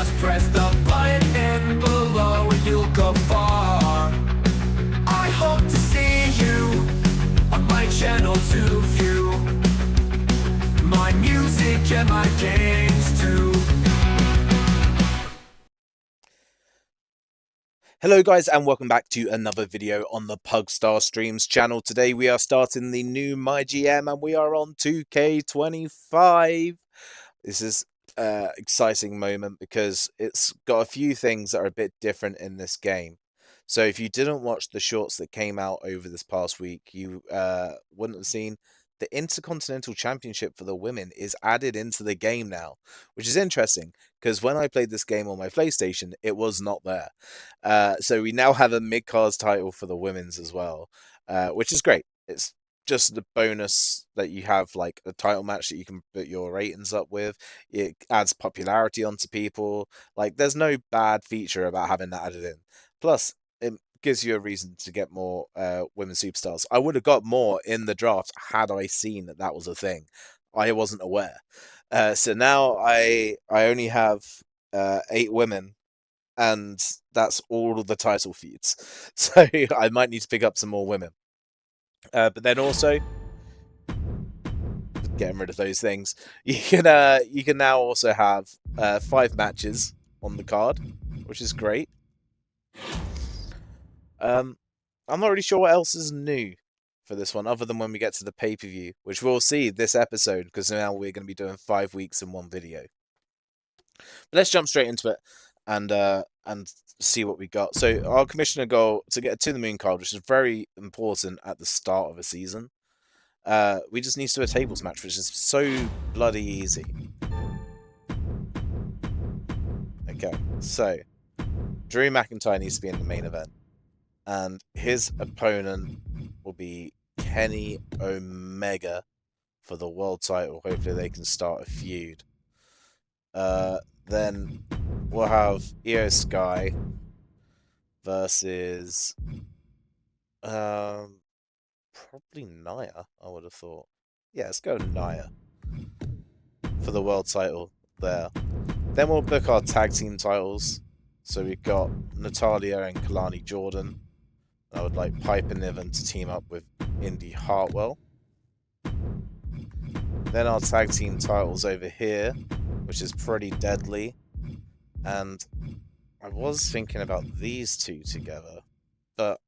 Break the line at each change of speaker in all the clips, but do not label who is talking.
Just press the button below and you'll go far. I hope to see you on my channel to view my music and my games too.
Hello guys and welcome back to another video on the Pugstar Streams channel. Today we are starting the new MyGM and we are on 2K25. This is an exciting moment because it's got a few things that are a bit different in this game. So if you didn't watch the shorts that came out over this past week, you wouldn't have seen the Intercontinental Championship for the women is added into the game now, which is interesting because when I played this game on my PlayStation, it was not there. So we now have a mid-cards title for the women's as well, which is great. It's just the bonus that you have like a title match that you can put your ratings up with. It adds popularity onto people. Like there's no bad feature about having that added in. Plus, it gives you a reason to get more women superstars. I would have got more in the draft had I seen that that was a thing. I wasn't aware. So now I only have 8 women, and that's all of the title feeds. So I might need to pick up some more women. But then also, getting rid of those things, you can now also have 5 matches on the card, which is great. I'm not really sure what else is new for this one, other than when we get to the pay-per-view, which we'll see this episode, because now we're going to be doing 5 weeks in one video. But let's jump straight into it and see what we got. So our commissioner goal to get a To the Moon card, which is very important at the start of a season. We just need to do a tables match, which is so bloody easy. Okay, so Drew McIntyre needs to be in the main event, and his opponent will be Kenny Omega for the world title. Hopefully they can start a feud. Then we'll have Io Sky versus probably Nia, I would have thought. Yeah, let's go Nia for the world title there. Then we'll book our tag team titles. So we've got Natalya and Kalani Jordan. I would like Pipe and Niven to team up with Indy Hartwell. Then our tag team titles over here, which is pretty deadly. And I was thinking about these two together, but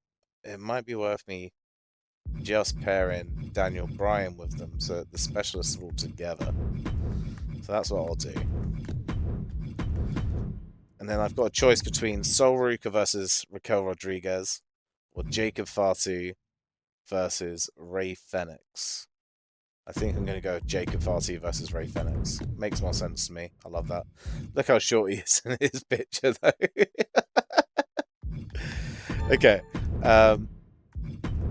it might be worth me just pairing Daniel Bryan with them so that the specialists are all together. So that's what I'll do. And then I've got a choice between Sol Ruca versus Raquel Rodriguez or Jacob Fatu versus Ray Fenix. I think I'm going to go with Jacob Fatu versus Ray Fenix. Makes more sense to me. I love that. Look how short he is in his picture, though. Okay. Then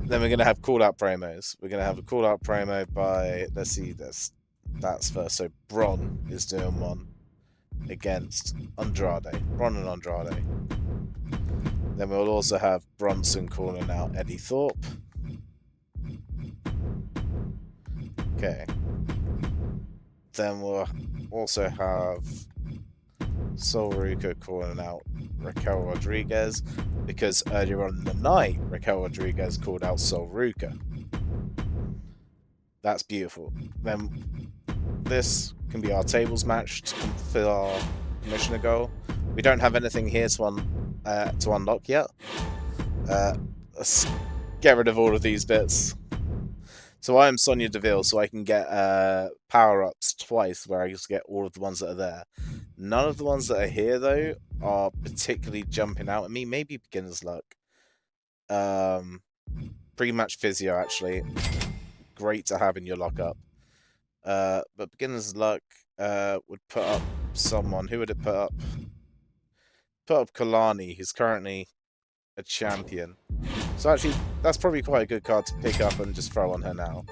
we're going to have call-out promos. We're going to have a call-out promo by... Let's see this. That's first. So Bron is doing one against Andrade. Bron and Andrade. Then we'll also have Bronson calling out Eddie Thorpe. Okay. Then we'll also have Sol Ruca calling out Raquel Rodriguez, because earlier on in the night, Raquel Rodriguez called out Sol Ruca. That's beautiful. Then this can be our tables match to fulfill our commissioner goal. We don't have anything here to unlock yet. Let's get rid of all of these bits. So I am Sonya Deville, so I can get power-ups twice, where I just get all of the ones that are there. None of the ones that are here, though, are particularly jumping out at me. Maybe beginner's luck. Pre-match physio, actually. Great to have in your lockup. But beginner's luck would put up someone. Who would it put up? Put up Kalani, who's currently a champion. So actually, that's probably quite a good card to pick up and just throw on her now.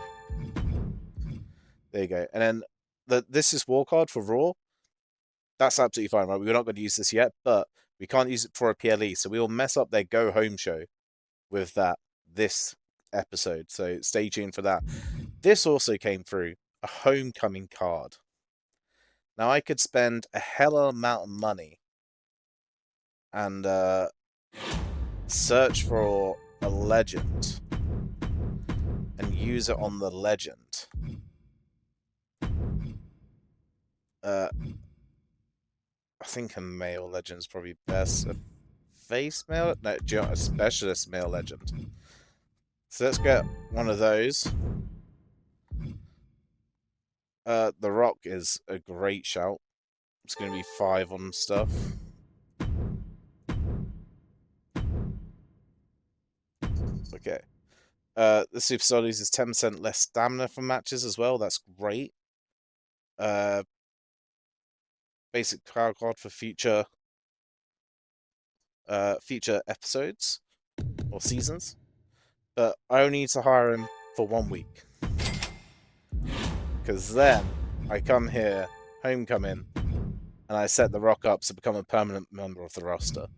There you go. And then this is war card for Raw. That's absolutely fine, right? We're not going to use this yet, but we can't use it for a PLE, so we will mess up their go home show with this episode. So stay tuned for that. This also came through a homecoming card. Now I could spend a hell of an amount of money and search for a legend and use it on the legend. I think a male legend's probably best. A face male? No, do you want a specialist male legend? So let's get one of those. The Rock is a great shout. It's going to be 5 on stuff. Okay. The Superstar loses 10% less stamina from matches as well. That's great. Basic power card for future episodes or seasons. But I only need to hire him for 1 week. Because then I come here, homecoming, and I set the Rock up to become a permanent member of the roster.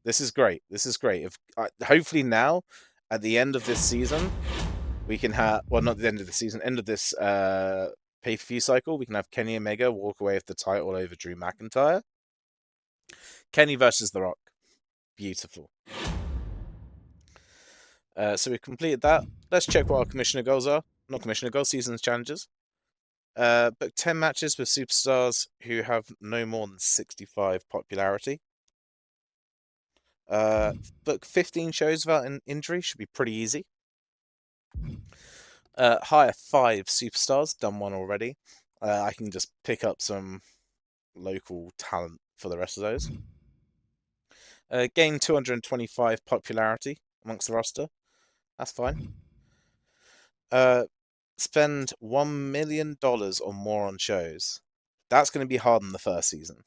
This is great. This is great. If hopefully now, at the end of this season, we can have, well, not the end of the season, end of this pay-per-view cycle, we can have Kenny Omega walk away with the title over Drew McIntyre. Kenny versus The Rock. Beautiful. So we've completed that. Let's check what our commissioner goals are. Not commissioner goals, season's challenges. Book 10 matches with superstars who have no more than 65 popularity. Book 15 shows without an injury. Should be pretty easy. Hire 5 superstars. Done 1 already. I can just pick up some local talent for the rest of those. Gain 225 popularity amongst the roster. That's fine. Spend $1 million or more on shows. That's going to be hard in the first season.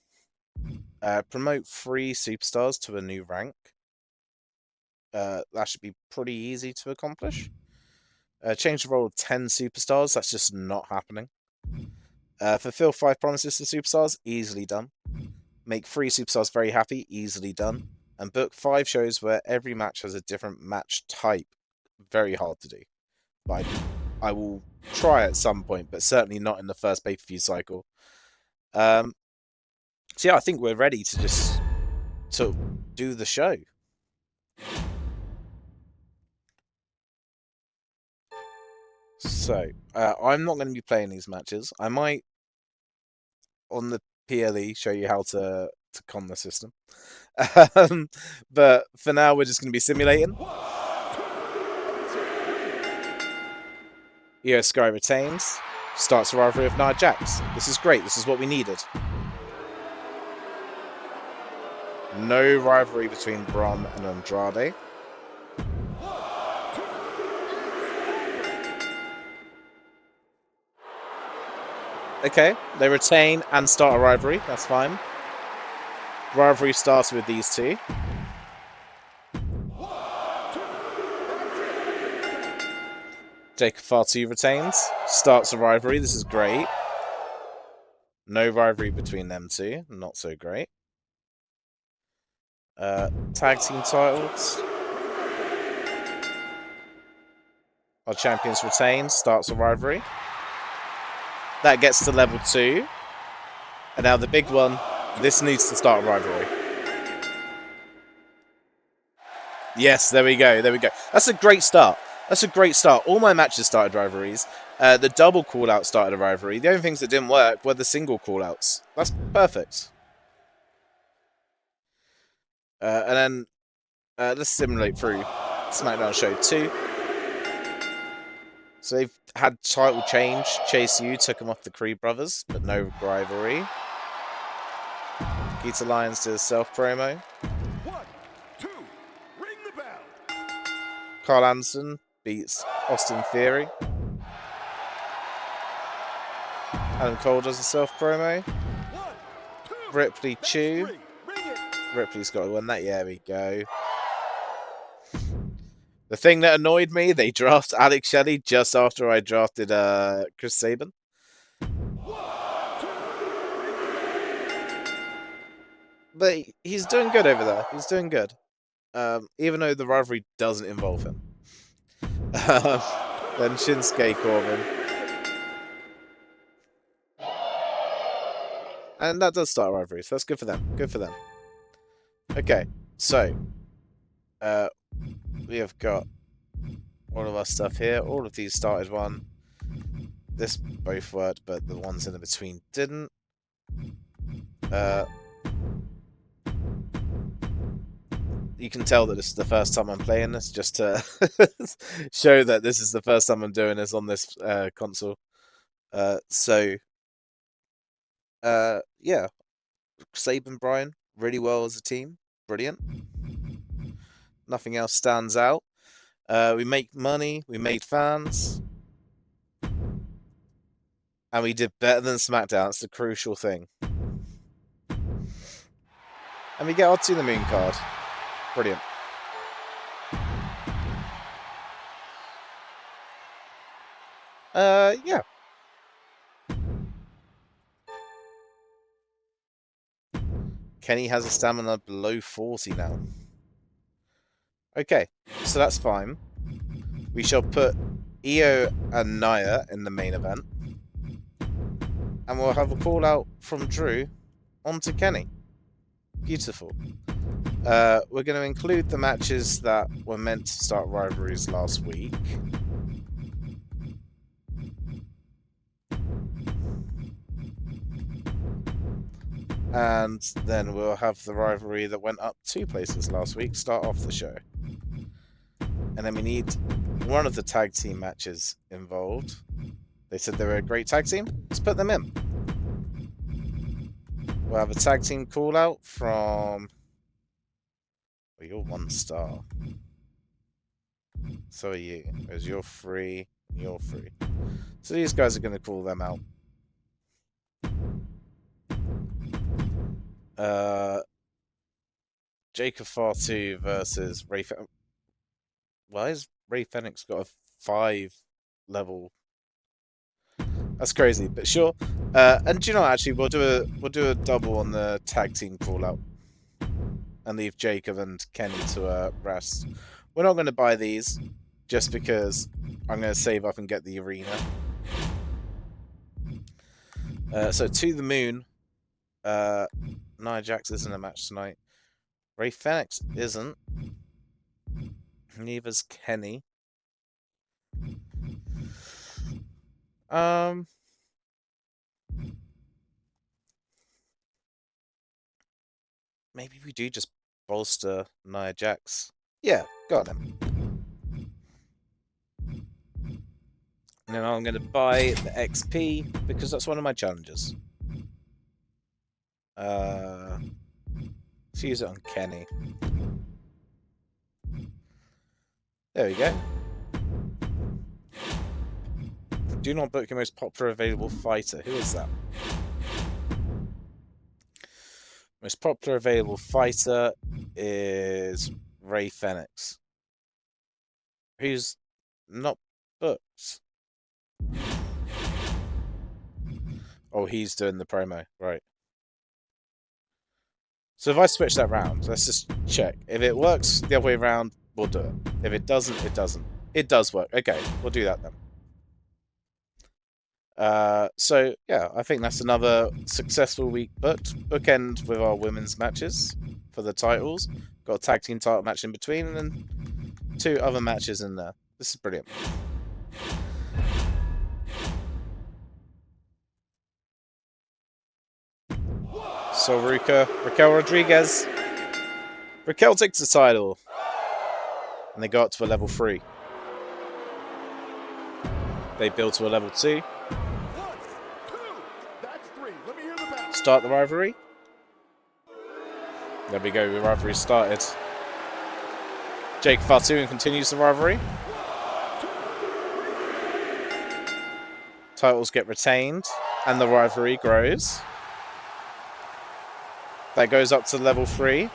Promote 3 superstars to a new rank. That should be pretty easy to accomplish. Change the role of 10 superstars. That's just not happening. Fulfill 5 promises to superstars. Easily done. Make 3 superstars very happy. Easily done. And book 5 shows where every match has a different match type. Very hard to do. But I will try at some point, but certainly not in the first pay-per-view cycle. So yeah, I think we're ready to just do the show. So I'm not going to be playing these matches. I might on the PLE show you how to con the system. But for now, we're just going to be simulating. Io Sky retains. Starts a rivalry with Nia Jax. This is great. This is what we needed. No rivalry between Braun and Andrade. Okay, they retain and start a rivalry. That's fine. Rivalry starts with these 2. Jacob Fatu retains. Starts a rivalry. This is great. No rivalry between them 2. Not so great. Tag team titles. Our champions retain. Starts a rivalry. That gets to level 2. And now the big one. This needs to start a rivalry. Yes, there we go. There we go. That's a great start. That's a great start. All my matches started rivalries. The double call-out started a rivalry. The only things that didn't work were the single call-outs. That's perfect. And then let's simulate through SmackDown Show 2. So they've had title change. Chase U took him off the Creed brothers, but no rivalry. Keita Lyons did a self-promo.
1, 2, ring the bell.
Carl Anderson beats Austin Theory. Adam Cole does a self-promo.
1, 2,
Ripley Chew.
3, ring it.
Ripley's got to win that. Yeah, there we go. The thing that annoyed me, they draft Alex Shelley just after I drafted Chris Sabin. But he's doing good over there. He's doing good. Even though the rivalry doesn't involve him. Then Shinsuke Corbin. And that does start a rivalry, so that's good for them. Good for them. Okay, so we have got all of our stuff here. All of these started one. This both worked, but the ones in the between didn't. You can tell that this is the first time I'm playing this, just to show that this is the first time I'm doing this on this console. Yeah, Sabe and Brian, really well as a team. Brilliant. Nothing else stands out. We make money, we made fans, and we did better than SmackDown. It's the crucial thing. And we get our To the Moon card. Brilliant. Yeah. Kenny has a stamina below 40 now. Okay, so that's fine. We shall put Io and Nia in the main event. And we'll have a call out from Drew onto Kenny. Beautiful. We're going to include the matches that were meant to start rivalries last week. And then we'll have the rivalry that went up 2 places last week start off the show. And then we need one of the tag team matches involved. They said they were a great tag team. Let's put them in. We'll have a tag team call out from... Well, you're 1 star. So are you. As you're 3, you're 3. So these guys are going to call them out. Jacob Fatu versus Ray Fenix. Why has Ray Fenix got a 5 level? That's crazy, but sure. And do you know, actually, we'll do a double on the tag team call out and leave Jacob and Kenny to rest. We're not going to buy these just because I'm going to save up and get the arena. So To the Moon. Nia Jax isn't a match tonight. Ray Fenix isn't. Neither's Kenny. Maybe we do just bolster Nia Jax. Yeah, got him. And then I'm going to buy the XP because that's one of my challenges. Let's use it on Kenny. There we go. Do not book your most popular available fighter. Who is that? Most popular available fighter is Ray Fenix. Who's not booked? Oh, he's doing the promo. Right. So if I switch that round, let's just check. If it works the other way around, we'll do it. If it doesn't, it doesn't. It does work. Okay, we'll do that then. So, yeah, I think that's another successful week booked. Bookend with our women's matches for the titles. Got a tag team title match in between, and then 2 other matches in there. This is brilliant. So Raquel Rodriguez. Raquel takes the title. And they go up to a level 3. They build to a level 2. Start the rivalry. There we go, the rivalry started. Jake Fatu continues the rivalry. Titles get retained, and the rivalry grows. That goes up to level 3.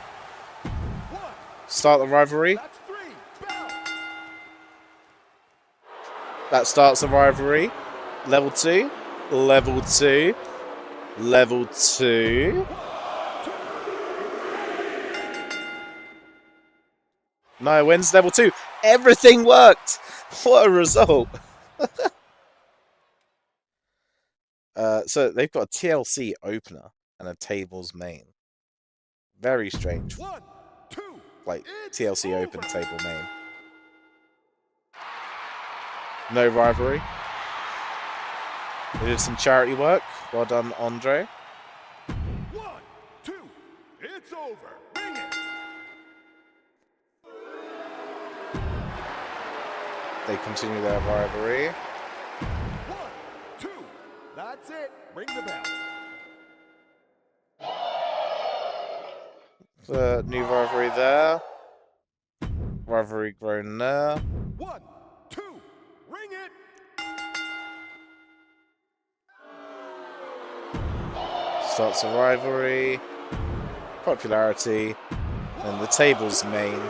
Start the rivalry. That starts the rivalry. Level 2. Level 2. Level 2. Nia wins level 2. Everything worked. What a result. So they've got a TLC opener and a tables main. Very strange.
1, 2.
Like
It's
TLC
over.
Open table main. No rivalry. We did some charity work. Well done, Andre.
1, 2. It's over. Bring it.
They continue their rivalry.
1, 2. That's it. Ring the bell.
The new rivalry there. Rivalry grown there.
1, 2. Ring it.
Starts a rivalry. Popularity. And the tables main.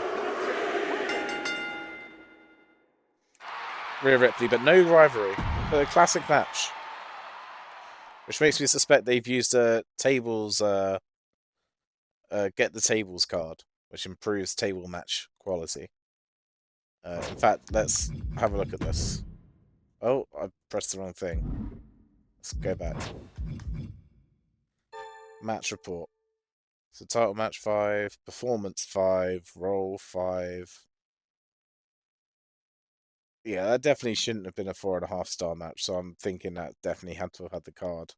Rhea Ripley, but no rivalry. But a classic match. Which makes me suspect they've used a tables get the tables card, which improves table match quality. In fact, let's have a look at this. Oh, I pressed the wrong thing. Let's go back. Match report. So title match 5, performance 5, roll 5. Yeah, that definitely shouldn't have been a 4.5 star match, so I'm thinking that definitely had to have had the card.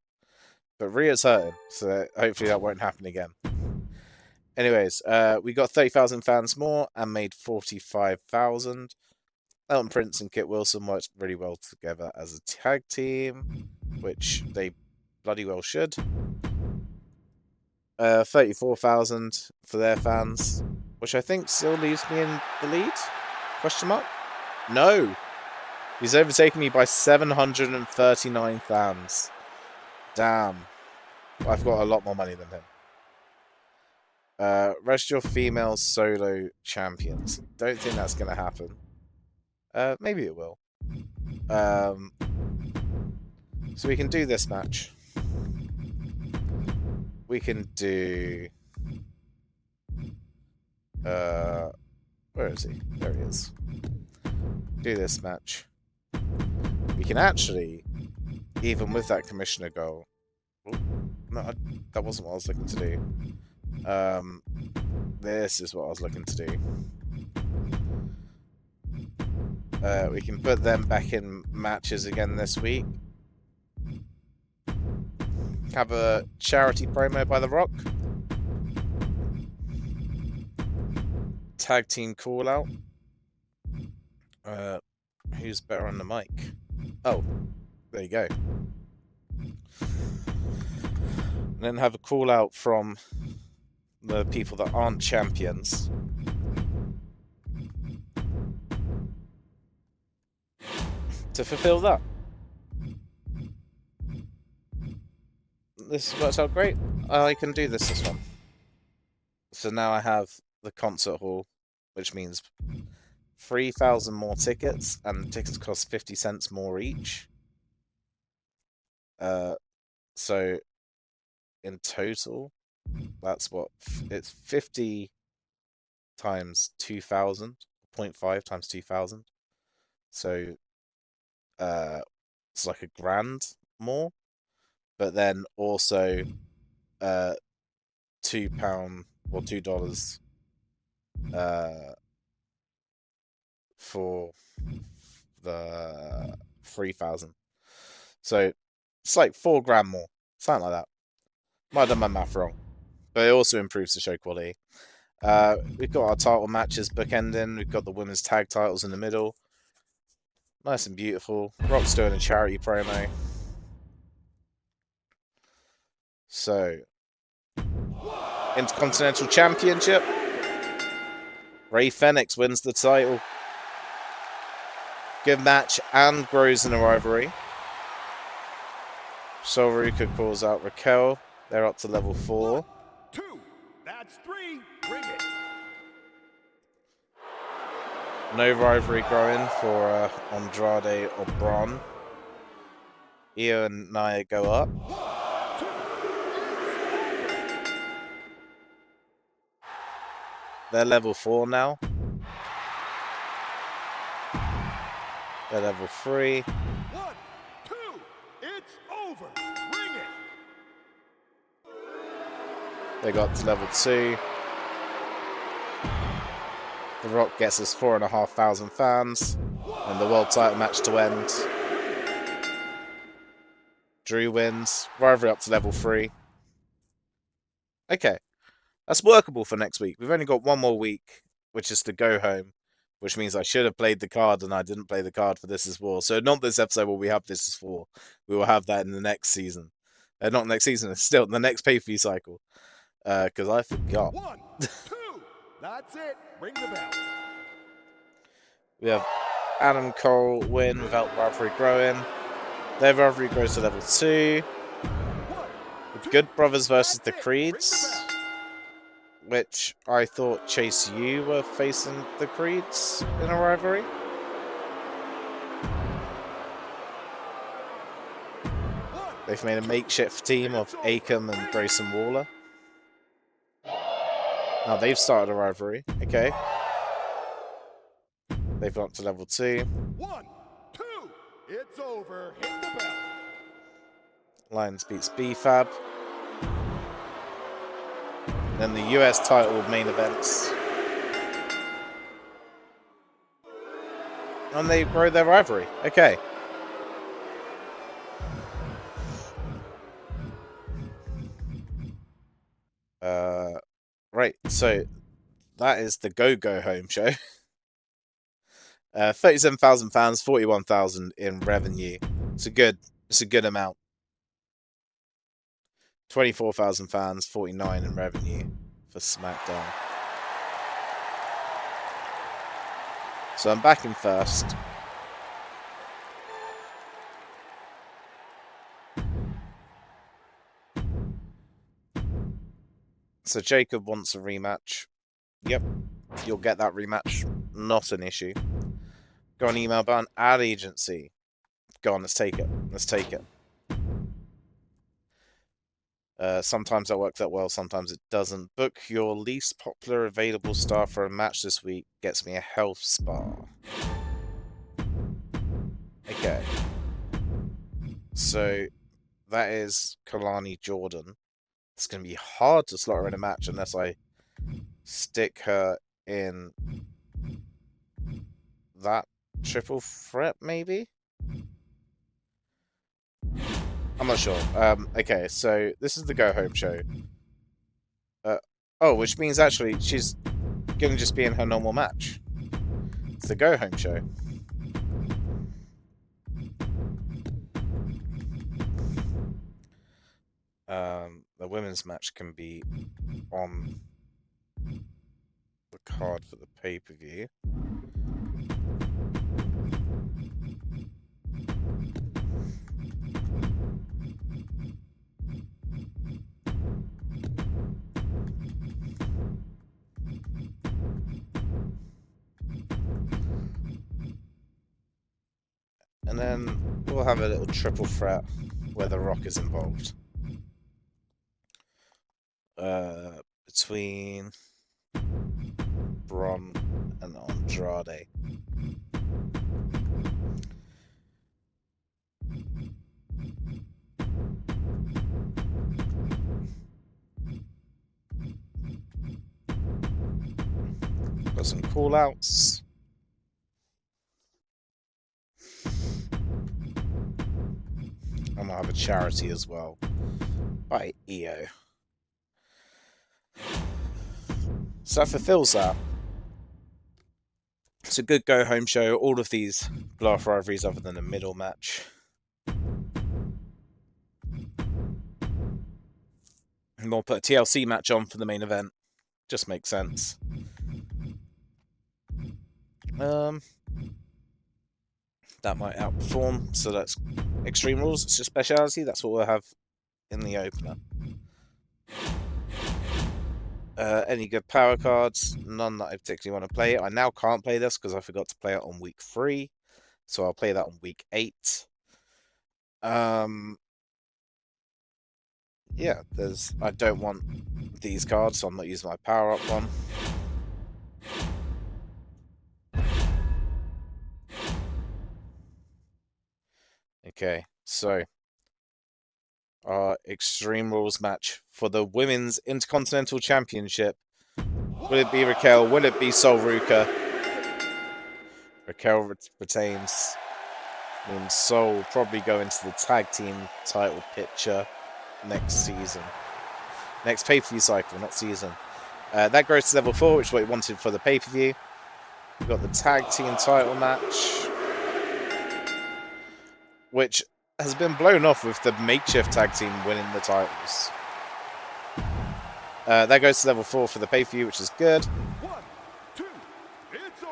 But Rhea's hurting, so hopefully that won't happen again. Anyways, we got 30,000 fans more and made 45,000. Elton Prince and Kit Wilson worked really well together as a tag team, which they bloody well should. 34,000 for their fans, which I think still leaves me in the lead? Question mark? No! He's overtaken me by 739 fans. Damn. I've got a lot more money than him. Rest your female solo champions. Don't think that's going to happen. Maybe it will. So we can do this match. We can do... where is he? There he is. Do this match. We can actually, even with that commissioner goal... Oh, no, that wasn't what I was looking to do. This is what I was looking to do. We can put them back in matches again this week. Have a charity promo by The Rock. Tag team call out. Who's better on the mic? Oh, there you go. And then have a call out from the people that aren't champions. To fulfill that. This works out great. I can do this one. So now I have the concert hall, which means 3,000 more tickets, and the tickets cost 50 cents more each. So in total, that's what it's 50 times 2,000, 0.5 times 2,000. So it's like $1,000 more, but then also £2 or $2 for the 3,000. So it's like $4,000 more, something like that. Might have done my math wrong, but it also improves the show quality. We've got our title matches bookending. We've got the women's tag titles in the middle. Nice and beautiful. Rock's doing a charity promo. So, Intercontinental Championship. Rey Fenix wins the title. Good match and grows in a rivalry. Sol Ruka calls out Raquel. They're up to level 4.
2. That's 3. Bring it.
No rivalry growing for Andrade or Braun. Io and Nia go up.
2.
They're level 4 now. They're level 3.
1, 2. It's over. Bring it.
They got to level 2. The Rock gets us 4,500 fans. And the world title match to end. Drew wins. Rivalry up to level 3. Okay. That's workable for next week. We've only got one more week, which is to go home. Which means I should have played the card and I didn't play the card for This Is War. So not this episode where we have This Is War. We will have that in the next season. Not next season, still in the next pay-per-view cycle. Because I forgot.
1, 2, that's it. Ring the bell.
We have Adam Cole win without rivalry growing. Their rivalry grows to level 2.
1,
With Good Brothers versus the
that's it.
Creeds. Which I thought Chase U were facing the Creeds in a rivalry. They've made a makeshift team of Akam and Grayson Waller. Now they've started a rivalry. Okay. They've gone up to level 2.
1, 2, it's over. Hit the bell.
Lions beats BFAB. Then the US title main events. And they grow their rivalry. Okay. Right, so that is the Go Home show. 37,000 fans, 41,000 in revenue. It's a good amount. 24,000 fans, 49 in revenue for SmackDown. So I'm back in first. So Jacob wants a rematch. Yep, you'll get that rematch. Not an issue. Go on email button, ad agency. Go on, let's take it. Let's take it. Sometimes that works out well, sometimes it doesn't. Book your least popular available star for a match this week. Gets me a health spa. Okay. So, that is Kalani Jordan. It's going to be hard to slot her in a match unless I stick her in that triple threat, maybe? I'm not sure. Okay, so this is the Go Home show. Oh, which means actually she's going to just be in her normal match. It's the Go Home show. The women's match can be on the card for the pay-per-view. And then we'll have a little triple threat where The Rock is involved. Between Braun and Andrade. Got some call-outs. I'm gonna have a charity as well by EO. So that fulfills that. It's a good go home show. All of these blow off rivalries other than the middle match. And we'll put a TLC match on for the main event. Just makes sense. That might outperform. So that's Extreme Rules. It's a speciality. That's what we'll have in the opener. Any good power cards? None that I particularly want to play. I now can't play this because I forgot to play it on week 3. So I'll play that on week 8. Yeah, I don't want these cards, so I'm not using my power up one. Okay, so our Extreme Rules match for the Women's Intercontinental Championship. Will it be Raquel? Will it be Sol Ruka? Raquel retains. And Sol will probably go into the tag team title picture next season. Next pay-per-view cycle, not season. That goes to level 4, which is what we wanted for the pay-per-view. We've got the tag team title match, which has been blown off with the makeshift tag team winning the titles. That goes to level 4 for the pay-per-view, which is good.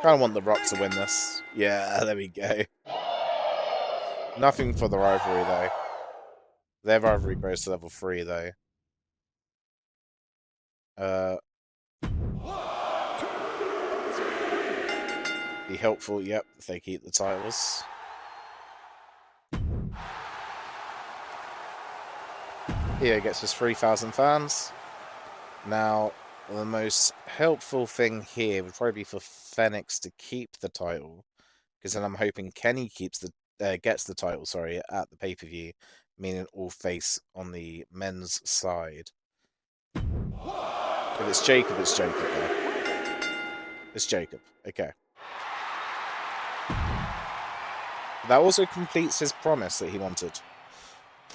Kind of want the Rock to win this. Yeah, there we go. Nothing for the rivalry, though. Their rivalry goes to level 3, though. Be helpful, yep, if they keep the titles. Here gets us 3,000 fans. Now, the most helpful thing here would probably be for Phoenix to keep the title, because then I'm hoping Kenny gets the title, sorry, at the pay-per-view, meaning all face on the men's side. If it's Jacob, it's Jacob, though. It's Jacob, okay. That also completes his promise that he wanted.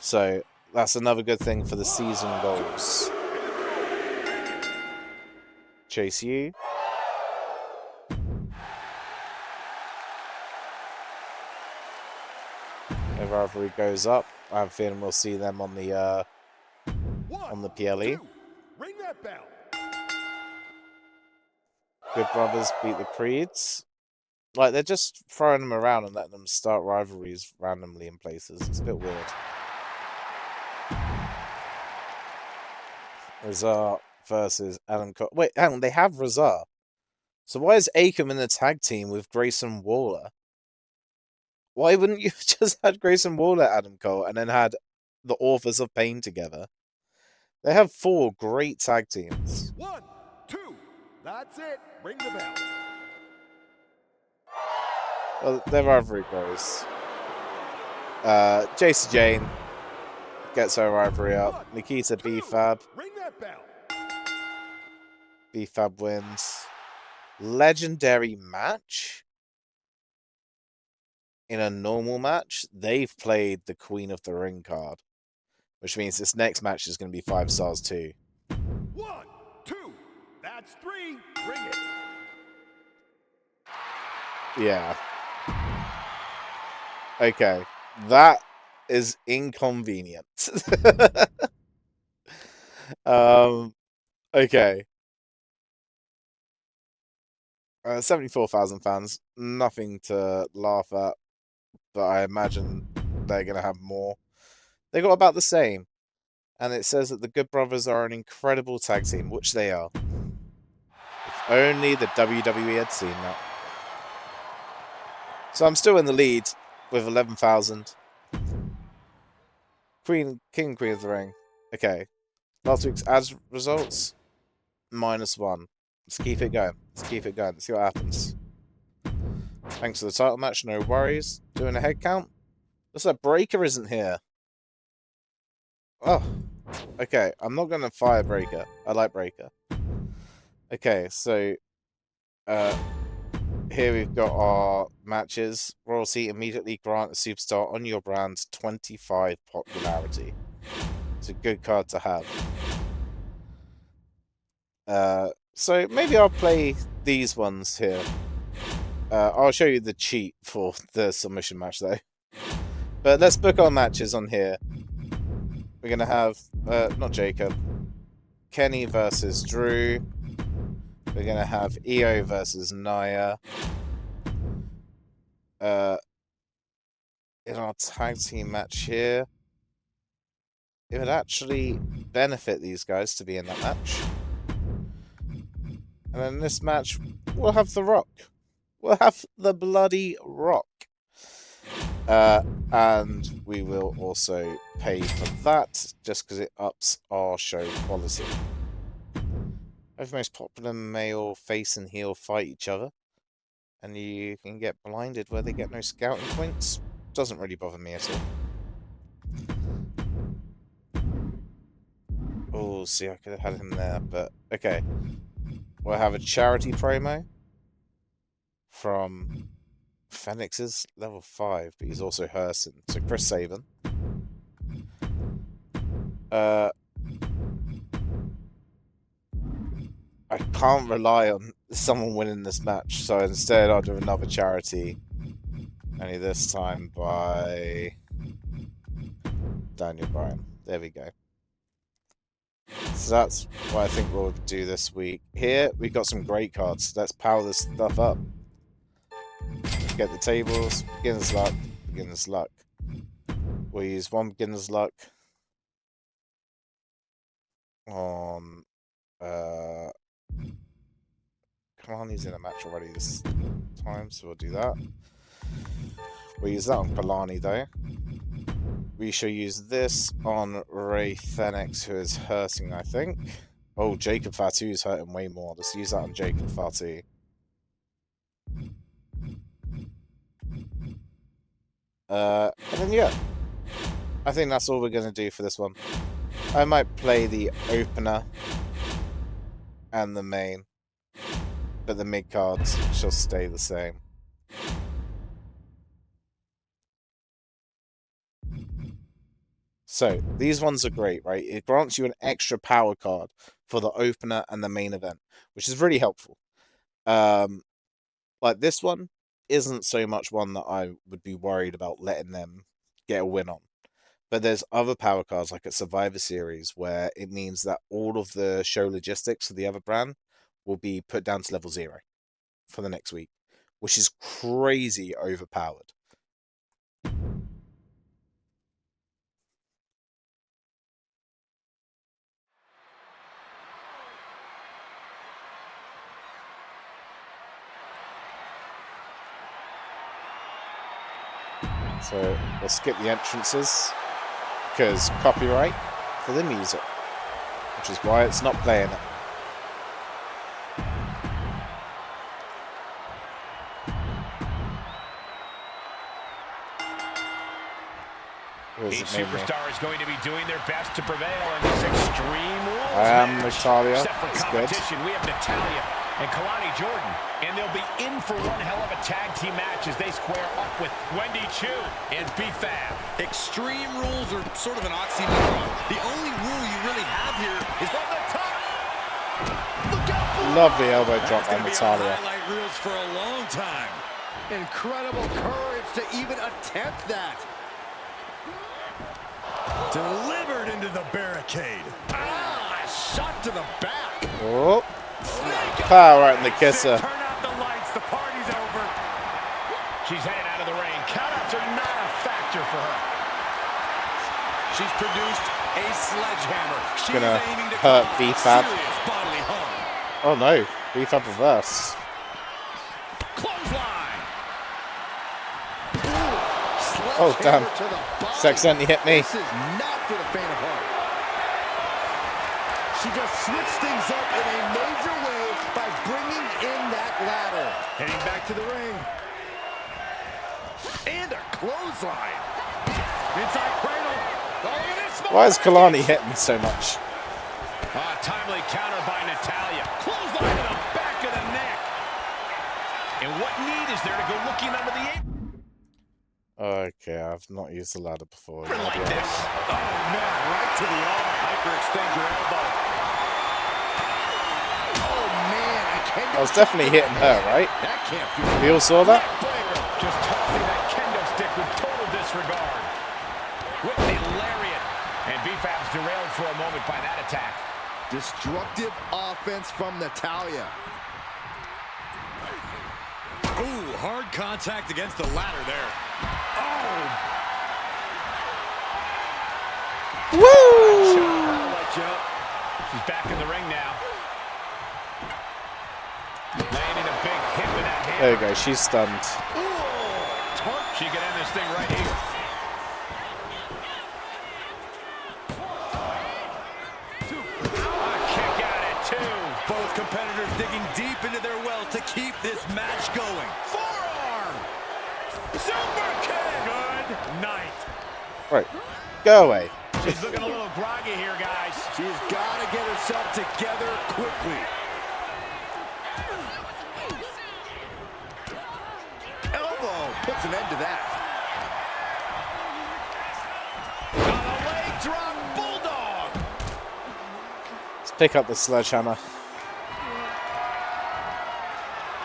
So, that's another good thing for the season goals. Chase U. If rivalry goes up, I have a feeling we'll see them on the PLE.
Ring that bell.
Good Brothers beat the Creeds. Like, they're just throwing them around and letting them start rivalries randomly in places. It's a bit weird. Razar versus Adam Cole. Wait, hang on, they have Razar. So why is Akam in the tag team with Grayson Waller? Why wouldn't you have just had Grayson Waller, Adam Cole, and then had the Authors of Pain together? They have 4 great tag teams.
1, 2, that's it. Ring the bell.
Well, their rivalry grows. Jacy Jane gets her rivalry up. Nikita B-Fab.
Ring that bell.
B-Fab wins. Legendary match? In a normal match, they've played the Queen of the Ring card, which means this next match is going to be 5 stars too.
1, 2, that's 3. Ring it.
Yeah. Okay. That is inconvenient. Okay. 74,000 fans. Nothing to laugh at, but I imagine they're going to have more. They got about the same. And it says that the Good Brothers are an incredible tag team, which they are. If only the WWE had seen that. So I'm still in the lead with 11,000. King and Queen of the Ring. Okay. Last week's ads results, -1. Let's keep it going. Let's keep it going. Let's see what happens. Thanks for the title match. No worries. Doing a head count. Looks like Breaker isn't here. Oh. Okay. I'm not going to fire Breaker. I like Breaker. Okay. So, here we've got our matches. Royalty immediately grant a superstar on your brand 25 popularity. It's a good card to have. So maybe I'll play these ones here. I'll show you the cheat for the submission match though. But let's book our matches on here. We're going to have, not Jacob, Kenny versus Drew. We're going to have Io versus Nia. In our tag team match here, it would actually benefit these guys to be in that match. And in this match, we'll have The Rock. We'll have the bloody Rock. And we will also pay for that, just because it ups our show quality. Both most popular male face and heel fight each other. And you can get blinded where they get no scouting points. Doesn't really bother me at all. Oh, see, I could have had him there, but okay. We'll have a charity promo from Phoenix's level 5, but he's also Herson. So Chris Sabin. I can't rely on someone winning this match, so instead I'll do another charity. Only this time by Daniel Bryan. There we go. So that's what I think we'll do this week. Here, we've got some great cards. Let's power this stuff up. Get the tables. Beginner's luck. Beginner's luck. We'll use one beginner's luck on... Kalani's in a match already this time, so we'll do that. We'll use that on Kalani, though. We shall use this on Ray Fenix, who is hurting, I think. Oh, Jacob Fatu is hurting way more. Let's use that on Jacob Fatu. And then, yeah. I think that's all we're going to do for this one. I might play the opener and the main, but the mid cards shall stay the same. So, these ones are great, right? It grants you an extra power card for the opener and the main event, which is really helpful. Like this one isn't so much one that I would be worried about letting them get a win on. But there's other power cards, like at Survivor Series, where it means that all of the show logistics for the other brand will be put down to level 0 for the next week, which is crazy overpowered. So we'll skip the entrances because copyright for the music, which is why it's not playing it.
Each superstar is going to be doing their best to prevail in this Extreme Rules
I am
match.
Natalia.
Except for
That's
competition,
good.
we have Natalia and Kalani Jordan, and they'll be in for one hell of a tag team match as they square up with Wendy Chu and B-Fab.
Extreme Rules are sort of an oxymoron. The only rule you really have here is from the top. Look out for
Lovely elbow drop by
That's
Natalia.
highlight reels for a long time.
Incredible courage to even attempt that.
Delivered into the barricade.
Ah, shot to the back.
Oh, power right in the kisser.
Turn out the lights, the party's over. She's headed out of the ring. Countouts are not a factor for her.
She's produced a sledgehammer. She's
Gonna
aiming to
hurt
cause
B-Fab.
serious bodily harm.
Oh no, B-Fab reverse.
Clothesline.
Oh damn,
To the body.
accidentally hit me.
This is not for the faint of heart. She just switched things up in a major way by bringing in that ladder.
Heading back to the ring.
And a clothesline. Inside cradle. Oh, look at this.
Why is Kalani hitting so much?
Timely counter by Natalia. Clothesline to the back of the neck. And what need is there to go looking under the apron
Okay, I've not used the ladder before.
like this?
Oh, man, right to the arm. Hyperextend your elbow. Oh, man, I can't.
I was definitely hitting her, right?
That can't feel.
We all saw that?
Just tossing that kendo stick with total disregard. With the lariat. And B-Fab's derailed for a moment by that attack.
Destructive offense from Natalia.
Ooh, hard contact against the ladder there.
Oh,
Woo!
She's back in the ring now. Landing a big hit with that hand.
There you go, she's stunned.
She can end this thing right here. A kick out at 2.
Both competitors digging deep into their well to keep this match going.
Forearm. Super kick. Good night.
Right, go away.
She's looking a little groggy here, guys.
she's got
himself together quickly. Elbow puts an end to that. On a leg drop, bulldog.
Let's pick up the sledgehammer.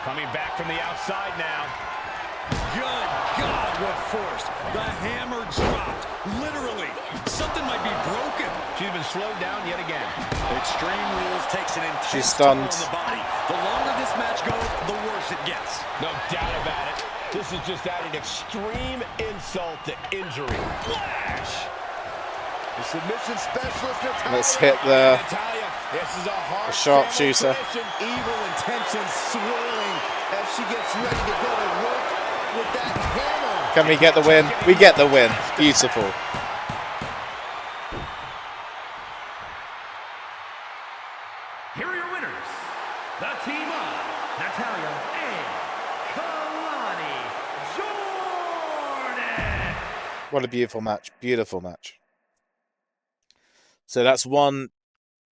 Coming back from the outside now.
Good God, what force. The hammer dropped. Literally. Something might be broken.
She's been slowed down yet again.
Extreme Rules takes an
She's
intense toll on
stunned.
the body. The longer this match goes, the worse it gets.
No doubt about it. This is just adding extreme insult to injury. Flash!
The submission specialist, Natalya.
Let's hit the
Natalya, this is a hard
sharpshooter.
Evil intentions swirling as she gets ready to go to work with that hammer.
Can we get the win? We get the win. Beautiful.
Here are your winners, the team of Natalya and Kalani Jordan.
What a beautiful match. Beautiful match. So that's one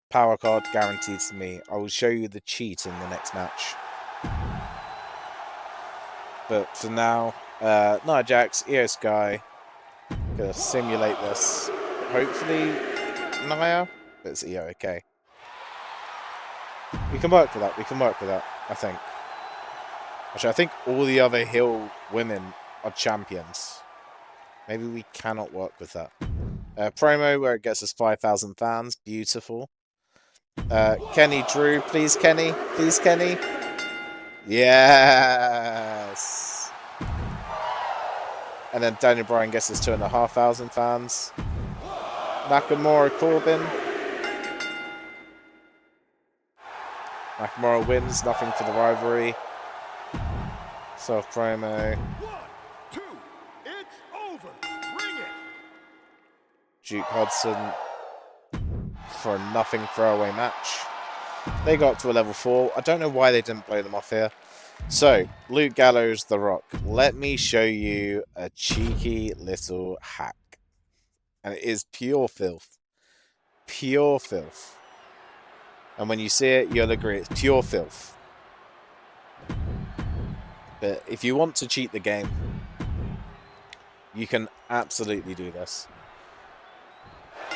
power card guaranteed to me. I will show you the cheat in the next match. But for now, Nia Jax, Io Sky, gonna simulate this. Hopefully, Nia, but it's Io, okay. We can work with that. We can work with that, I think. Actually, I think all the other heel women are champions. Maybe we cannot work with that. Promo where it gets us 5,000 fans. Beautiful. Kenny Drew. Please, Kenny. Please, Kenny. Yes. And then Daniel Bryan gets us 2,500 fans. Nakamura Corbin. Nakamura wins. Nothing for the rivalry. Self promo.
1, 2, it's over. Bring it.
Duke Hudson for a nothing throwaway match. They got to a level 4. I don't know why they didn't blow them off here. So, Luke Gallows, The Rock. Let me show you a cheeky little hack. And it is pure filth. Pure filth. And when you see it, you'll agree it's pure filth. But if you want to cheat the game, you can absolutely do this.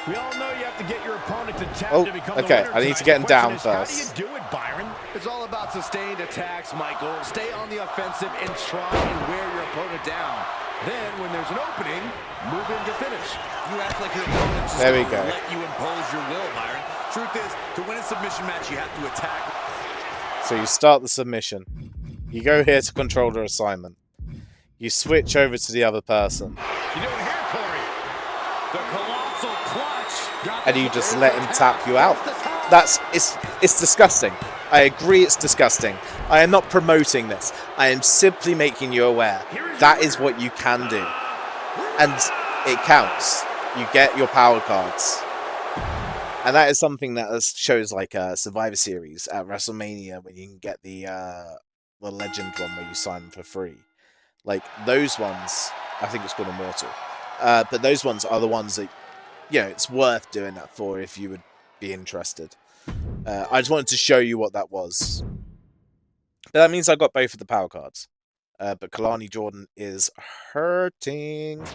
We all know you have to get your opponent to tap
Oh,
to become
okay,
the winner
I need to
tonight.
get him
The
down
question is,
first.
How do you do it, Byron?
It's all about sustained attacks, Michael. Stay on the offensive and try and wear your opponent down. Then, when there's an opening, move in to finish. You act like your opponent's just
There we
going to
go.
let you impose your will, Byron. Truth is, to win a submission match, you have to attack.
So you start the submission. You go here to control the assignment. You switch over to the other person.
You doing here, Corey?
The colossal clutch.
And you just let him tap you out. It's disgusting. I agree it's disgusting. I am not promoting this. I am simply making you aware. That is what you can do. And it counts. You get your power cards. And that is something that shows like a Survivor Series at WrestleMania when you can get the Legend one where you sign them for free. Like those ones, I think it's called Immortal. But those ones are the ones that, you know, it's worth doing that for if you would be interested. I just wanted to show you what that was. But that means I got both of the power cards. But Kalani Jordan is hurting.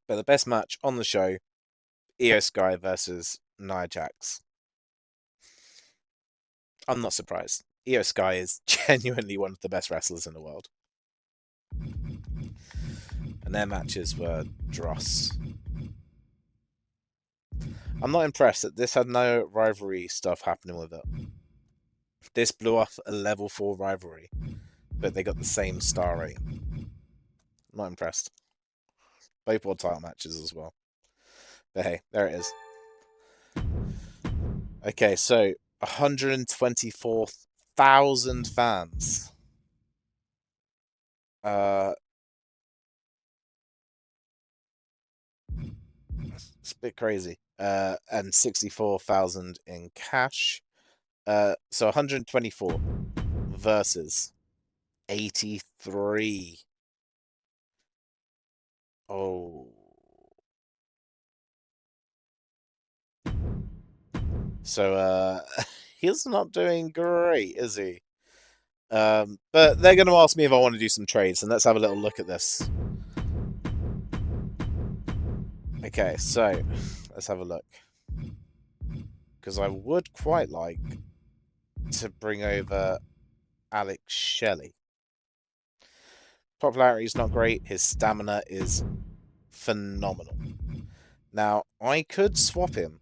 But the best match on the show, Io Sky versus Nia Jax. I'm not surprised. Io Sky is genuinely one of the best wrestlers in the world. And their matches were dross. I'm not impressed that this had no rivalry stuff happening with it. This blew off a level 4 rivalry, but they got the same star rating. Not impressed. Both world title matches as well. But hey, there it is. Okay, so 124,000 fans. It's a bit crazy. And 64,000 in cash. So 124 versus 83. Oh, So he's not doing great, is he? But they're going to ask me if I want to do some trades, and let's have a little look at this. Okay, so let's have a look. Because I would quite like to bring over Alex Shelley. Popularity is not great. His stamina is phenomenal. Now, I could swap him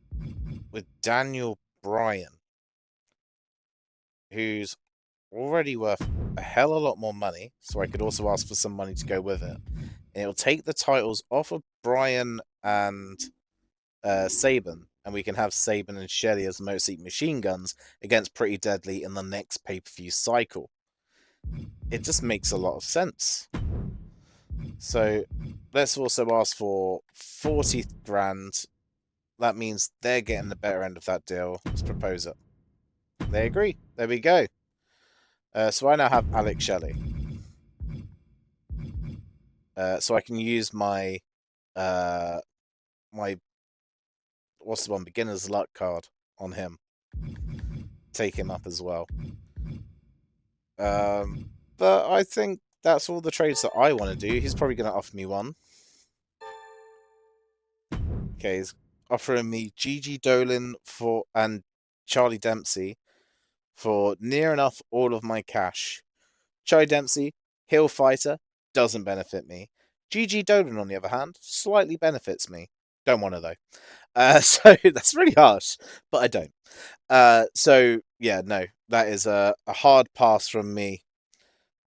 with Daniel Bryan, who's already worth a hell of a lot more money, so I could also ask for some money to go with it. And it'll take the titles off of Bryan and Saban, and we can have Saban and Shelley as Motor City Machine Guns against Pretty Deadly in the next pay-per-view cycle. It just makes a lot of sense. So let's also ask for 40 grand. That means they're getting the better end of that deal. Let's propose it. They agree. There we go. So I now have Alex Shelley. So I can use my what's the one, beginner's luck card on him. Take him up as well. But I think that's all the trades that I want to do. He's probably going to offer me one. Okay, he's offering me Gigi Dolan and Charlie Dempsey for near enough all of my cash. Charlie Dempsey, heel fighter, doesn't benefit me. Gigi Dolan, on the other hand, slightly benefits me. Don't want to, though. So that's really harsh, but I don't. So, yeah, no, that is a hard pass from me.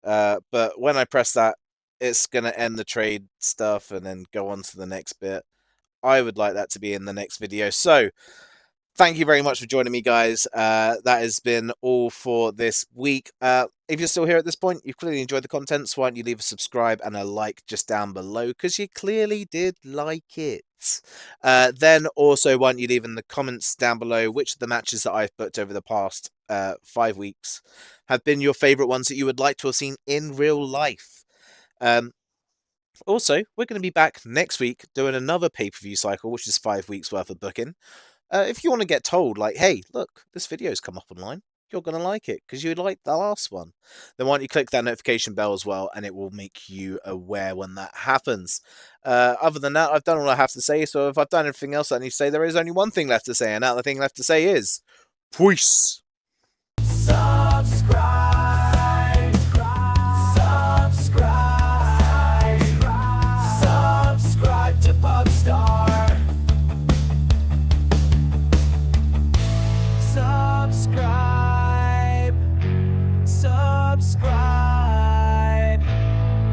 But when I press that, it's going to end the trade stuff and then go on to the next bit. I would like that to be in the next video. So, thank you very much for joining me, guys. That has been all for this week. If you're still here at this point, you've clearly enjoyed the content, so why don't you leave a subscribe and a like just down below, because you clearly did like it. Then also, why don't you leave in the comments down below which of the matches that I've booked over the past 5 weeks have been your favourite ones that you would like to have seen in real life. Also, we're going to be back next week doing another pay-per-view cycle, which is 5 weeks worth of booking. If you want to get told, like, hey, look, this video's come up online, you're going to like it because you liked the last one, then why don't you click that notification bell as well, and it will make you aware when that happens. Other than that, I've done all I have to say, so if I've done everything else I need to say, there is only one thing left to say, and that the thing left to say is, peace!
Subscribe. Subscribe to Pugstar.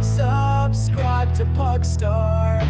Subscribe to Pugstar.